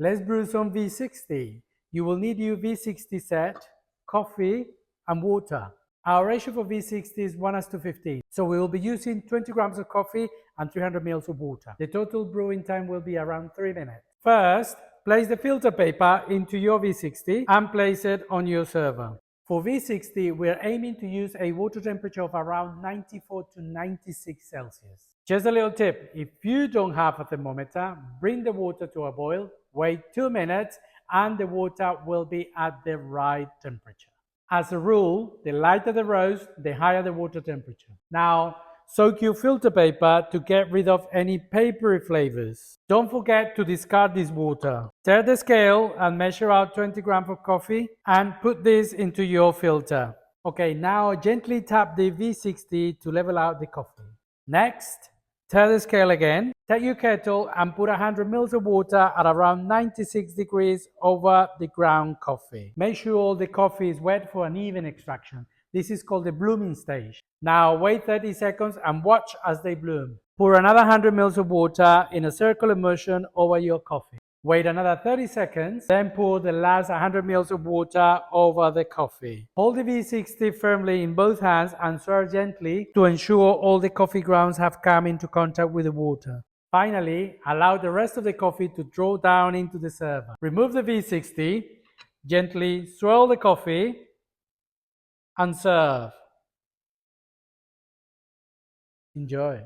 Let's brew some V60. You will need your V60 set, coffee, and water. Our ratio for V60 is 1:15, so we will be using 20 grams of coffee and 300 ml of water. The total brewing time will be around 3 minutes. First, place the filter paper into your V60 and place it on your server. For V60, we are aiming to use a water temperature of around 94 to 96 Celsius. Just a little tip, if you don't have a thermometer, bring the water to a boil, wait 2 minutes, and the water will be at the right temperature. As a rule, the lighter the roast, the higher the water temperature. Now, soak your filter paper to get rid of any papery flavors. Don't forget to discard this water. Stir the scale and measure out 20 grams of coffee and put this into your filter. Okay, now gently tap the V60 to level out the coffee. Next, stir the scale again. Take your kettle and put 100 ml of water at around 96 degrees over the ground coffee. Make sure all the coffee is wet for an even extraction. This is called the blooming stage. Now wait 30 seconds and watch as they bloom. Pour another 100 ml of water in a circular motion over your coffee. Wait another 30 seconds, then pour the last 100 ml of water over the coffee. Hold the V60 firmly in both hands and stir gently to ensure all the coffee grounds have come into contact with the water. Finally, allow the rest of the coffee to draw down into the server. Remove the V60, gently swirl the coffee, and serve. Enjoy.